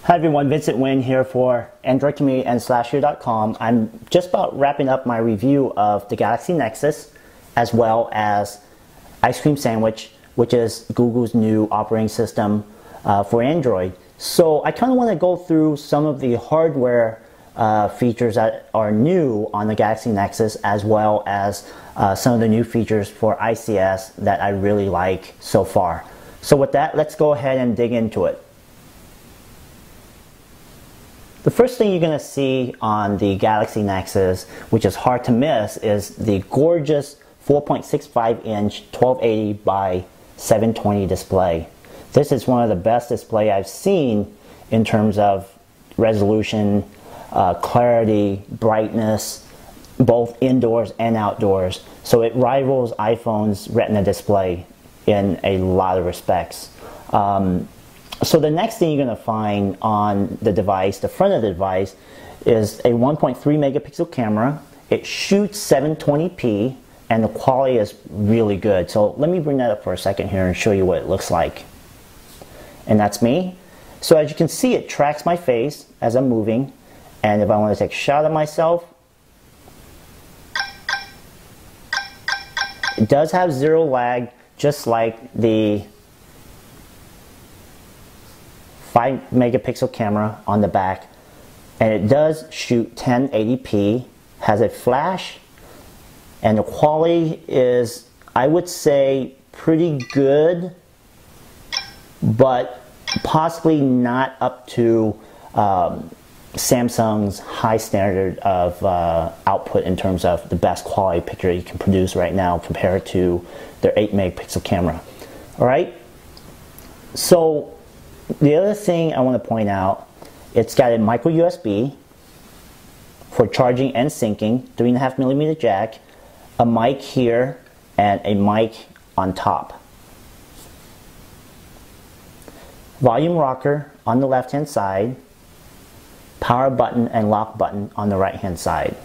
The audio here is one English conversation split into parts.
Hi everyone, Vincent Nguyen here for Android Community and Slasher.com. I'm just about wrapping up my review of the Galaxy Nexus as well as Ice Cream Sandwich, which is Google's new operating system for Android. So I kind of want to go through some of the hardware features that are new on the Galaxy Nexus as well as some of the new features for ICS that I really like so far. So with that, let's go ahead and dig into it. The first thing you're going to see on the Galaxy Nexus, which is hard to miss, is the gorgeous 4.65-inch 1280 by 720 display. This is one of the best display I've seen in terms of resolution, clarity, brightness, both indoors and outdoors. So it rivals iPhone's Retina display in a lot of respects. So the next thing you're going to find on the device, the front of the device, is a 1.3 megapixel camera. It shoots 720p and the quality is really good. So let me bring that up for a second here and show you what it looks like. And that's me. So as you can see, it tracks my face as I'm moving. And if I want to take a shot of myself, it does have zero lag, just like the 5 megapixel camera on the back, and it does shoot 1080p, has a flash, and the quality is, I would say, pretty good, but possibly not up to Samsung's high standard of output in terms of the best quality picture you can produce right now compared to their 8 megapixel camera. Alright, so the other thing I want to point out, it's got a micro USB for charging and syncing, 3.5mm jack, a mic here, and a mic on top. Volume rocker on the left hand side, power button and lock button on the right hand side.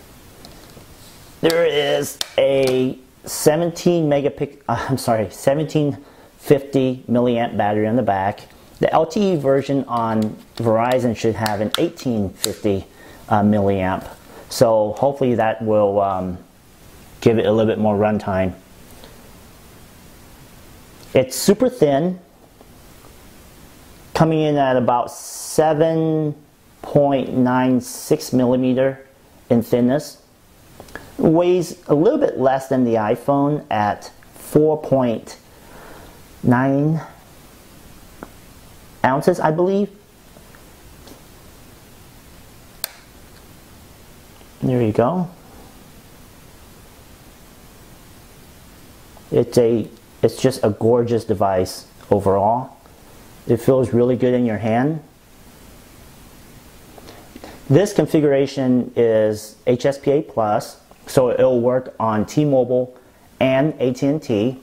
There is a 1750 milliamp battery on the back. The LTE version on Verizon should have an 1850 milliamp, so hopefully that will give it a little bit more runtime. It's super thin, coming in at about 7.96 millimeter in thinness. Weighs a little bit less than the iPhone at 4.9 ounces, I believe. There you go. It's just a gorgeous device overall. It feels really good in your hand. This configuration is HSPA Plus, so it'll work on T-Mobile and AT&T.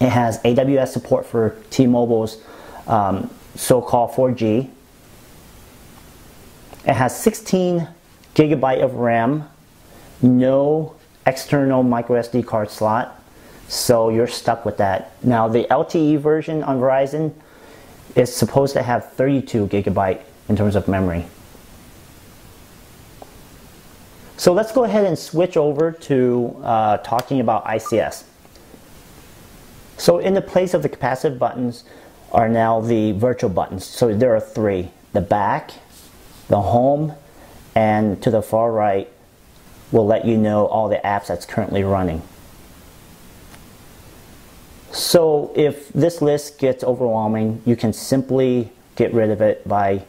It has AWS support for T-Mobile's so-called 4G. It has 16 gigabyte of RAM, no external micro SD card slot, so you're stuck with that. Now the LTE version on Verizon is supposed to have 32 gigabyte in terms of memory. So let's go ahead and switch over to talking about ICS. So in the place of the capacitive buttons are now the virtual buttons. So there are three: the back, the home, and to the far right will let you know all the apps that's currently running. So if this list gets overwhelming, you can simply get rid of it by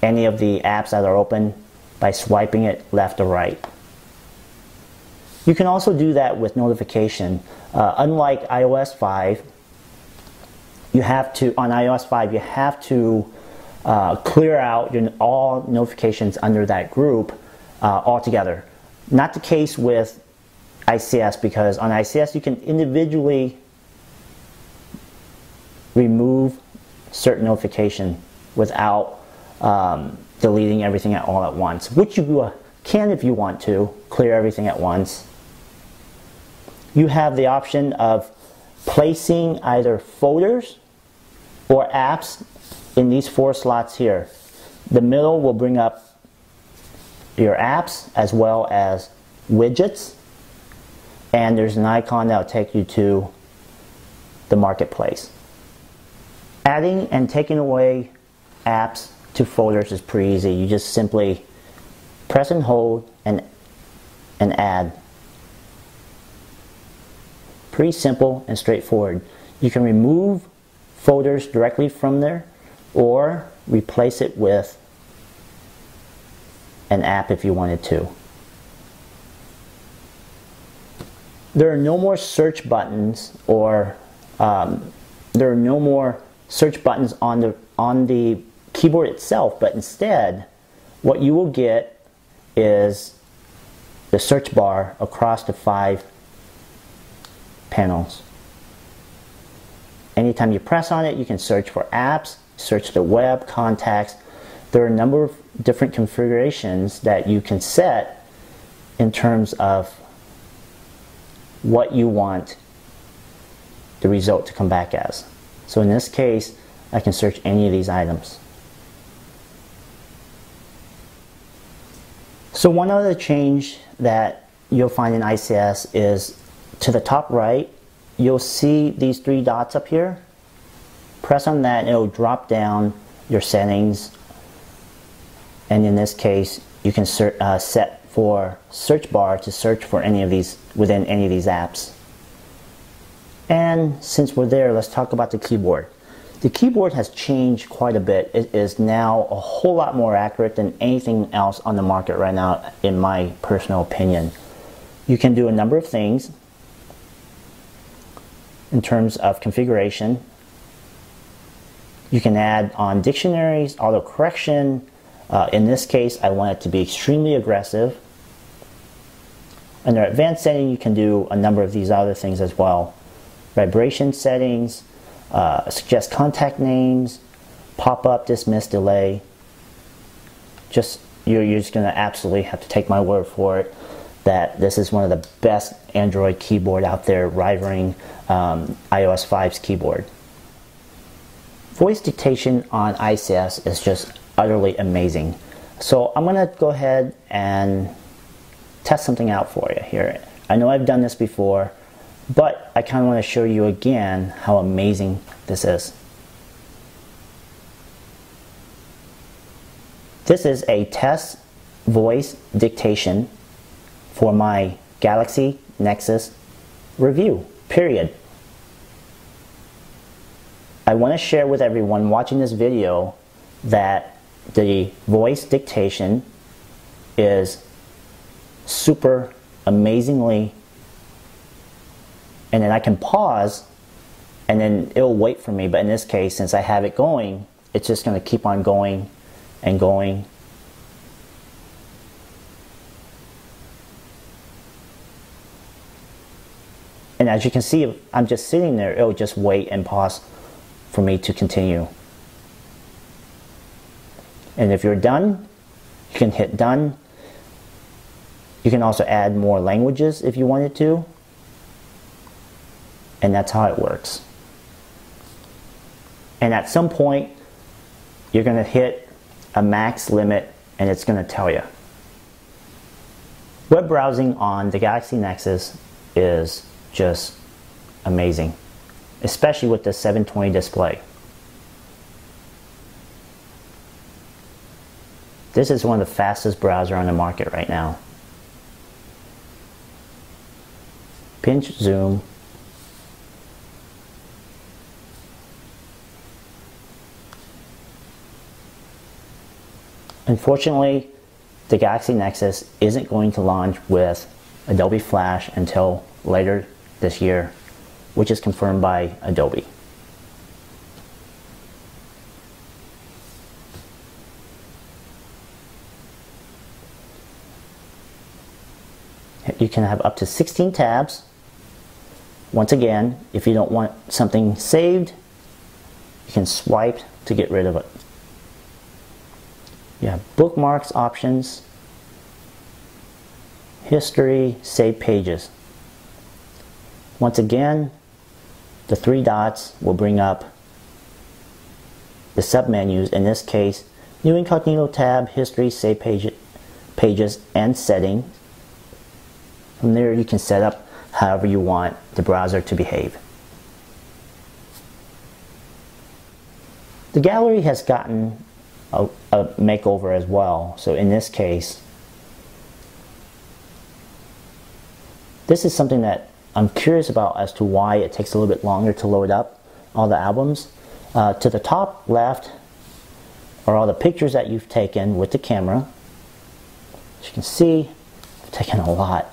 any of the apps that are open by swiping it left or right. You can also do that with notification. Unlike iOS 5, on iOS 5 you have to clear out all notifications under that group altogether. Not the case with ICS, because on ICS you can individually remove certain notification without deleting everything all at once, which you can if you want to clear everything at once. You have the option of placing either folders or apps in these 4 slots here. The middle will bring up your apps as well as widgets, and there's an icon that will take you to the marketplace. Adding and taking away apps to folders is pretty easy. You just simply press and hold and add. Pretty simple and straightforward. You can remove folders directly from there or replace it with an app if you wanted to. There are no more search buttons or there are no more search buttons on the keyboard itself, but instead what you will get is the search bar across the 5 panels. Anytime you press on it, you can search for apps, search the web, contacts. There are a number of different configurations that you can set in terms of what you want the result to come back as. So in this case, I can search any of these items. So one other change that you'll find in ICS is to the top right, you'll see these 3 dots up here. Press on that and it'll drop down your settings. And in this case, you can set for search bar to search for any of these within any of these apps. And since we're there, let's talk about the keyboard. The keyboard has changed quite a bit. It is now a whole lot more accurate than anything else on the market right now, in my personal opinion. You can do a number of things in terms of configuration. You can add on dictionaries, autocorrection. In this case, I want it to be extremely aggressive. Under advanced setting, you can do a number of these other things as well. Vibration settings, suggest contact names, pop-up, dismiss, delay. You're just going to absolutely have to take my word for it that this is one of the best Android keyboard out there, rivaling iOS 5's keyboard. Voice dictation on ICS is just utterly amazing. So I'm going to go ahead and test something out for you here. I know I've done this before, but I kind of want to show you again how amazing this is. This is a test voice dictation for my Galaxy Nexus review, period. I want to share with everyone watching this video that the voice dictation is super amazingly, and then I can pause and then it'll wait for me, but in this case, since I have it going, it's just going to keep on going and going. And as you can see, if I'm just sitting there, it'll just wait and pause for me to continue. And if you're done, you can hit done. You can also add more languages if you wanted to. And that's how it works. And at some point, you're going to hit a max limit and it's going to tell you. Web browsing on the Galaxy Nexus is just amazing, especially with the 720 display. This is one of the fastest browsers on the market right now. Pinch zoom. Unfortunately, the Galaxy Nexus isn't going to launch with Adobe Flash until later this year, which is confirmed by Adobe. You can have up to 16 tabs. Once again, if you don't want something saved, you can swipe to get rid of it. You have bookmarks options, history, save pages. Once again, the 3 dots will bring up the submenus. In this case, New incognito tab, history, save pages, and settings. From there you can set up however you want the browser to behave. The gallery has gotten a makeover as well. So in this case, this is something that I'm curious about as to why it takes a little bit longer to load up all the albums. To the top left are all the pictures that you've taken with the camera. As you can see, I've taken a lot.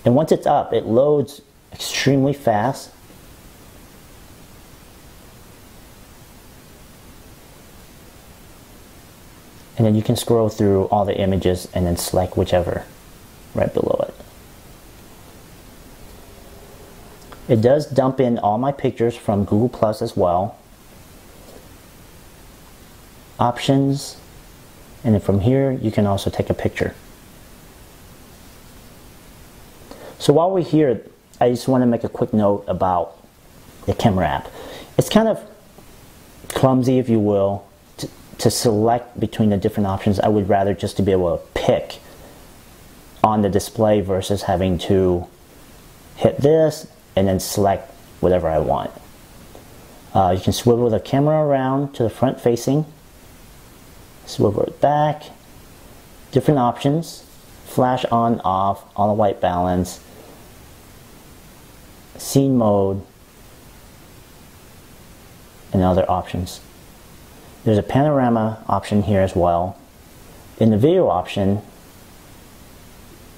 And once it's up, it loads extremely fast. And then you can scroll through all the images and then select whichever right below it. It does dump in all my pictures from Google Plus as well. Options, and then from here you can also take a picture. So while we're here, I just want to make a quick note about the camera app. It's kind of clumsy, if you will, to select between the different options. I would rather just to be able to pick on the display versus having to hit this and then select whatever I want. You can swivel the camera around to the front facing, swivel it back, different options, flash on, off, auto white balance, scene mode, and other options. There's a panorama option here as well. In the video option,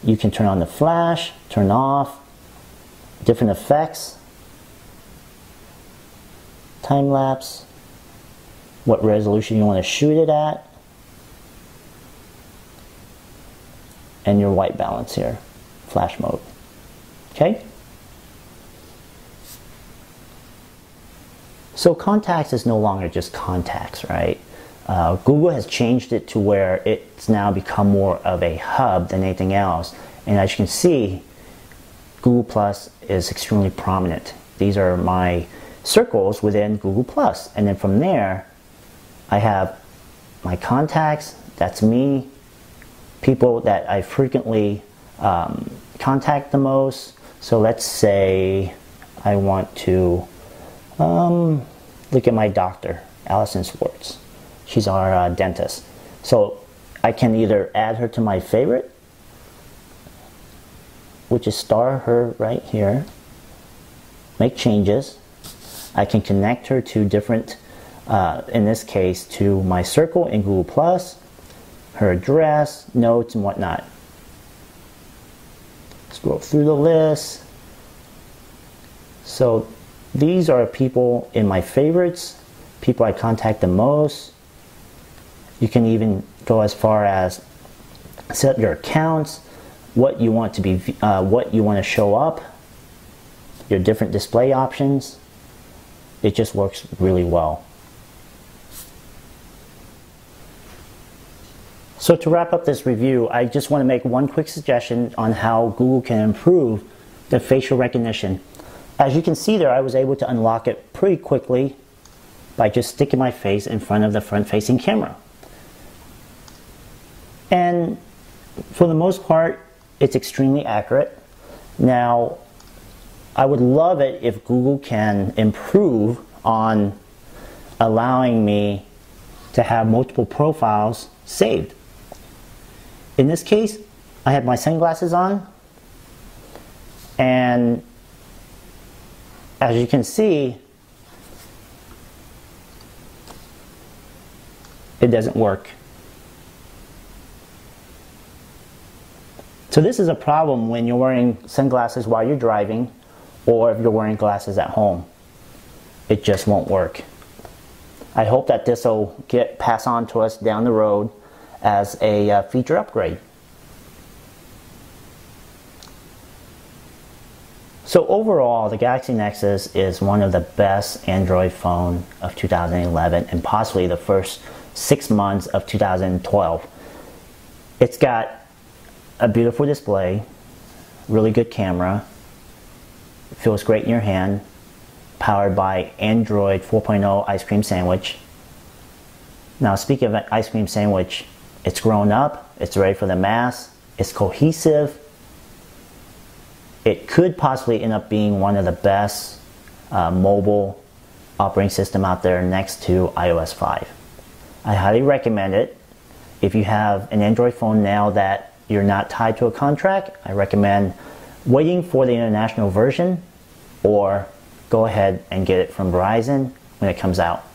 you can turn on the flash, turn off, different effects, time lapse, what resolution you want to shoot it at, and your white balance here, flash mode. Okay? So contacts is no longer just contacts, right? Google has changed it to where it's now become more of a hub than anything else. And as you can see, Google Plus is extremely prominent. These are my circles within Google Plus. And then from there, I have my contacts, that's me, people that I frequently contact the most. So let's say I want to look at my doctor, Allison Swartz. She's our dentist. So I can either add her to my favorite, which is star her right here, make changes. I can connect her to different, in this case, to my circle in Google Plus, her address, notes, and whatnot. Scroll through the list. So these are people in my favorites, people I contact the most. You can even go as far as set up your accounts, what you want to be, what you want to show up, your different display options. It just works really well. So to wrap up this review, I just want to make one quick suggestion on how Google can improve the facial recognition. As you can see there, I was able to unlock it pretty quickly by just sticking my face in front of the front-facing camera. And for the most part, it's extremely accurate. Now, I would love it if Google can improve on allowing me to have multiple profiles saved. In this case, I had my sunglasses on, and as you can see, it doesn't work. So this is a problem when you're wearing sunglasses while you're driving, or if you're wearing glasses at home. It just won't work. I hope that this will pass on to us down the road as a feature upgrade. So overall, the Galaxy Nexus is one of the best Android phone of 2011 and possibly the first 6 months of 2012. It's got a beautiful display, really good camera, feels great in your hand, powered by Android 4.0 ice cream sandwich. Now, speaking of an ice cream sandwich, it's grown up, it's ready for the mass, it's cohesive. It could possibly end up being one of the best mobile operating system out there next to iOS 5. I highly recommend it. If you have an Android phone now that you're not tied to a contract, I recommend waiting for the international version or go ahead and get it from Verizon when it comes out.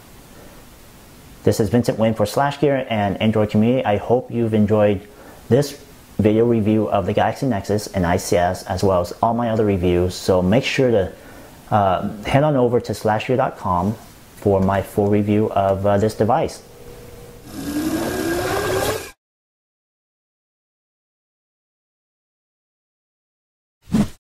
This is Vincent Wynn for SlashGear and Android Community. I hope you've enjoyed this video review of the Galaxy Nexus and ICS as well as all my other reviews. So make sure to head on over to slashgear.com for my full review of this device.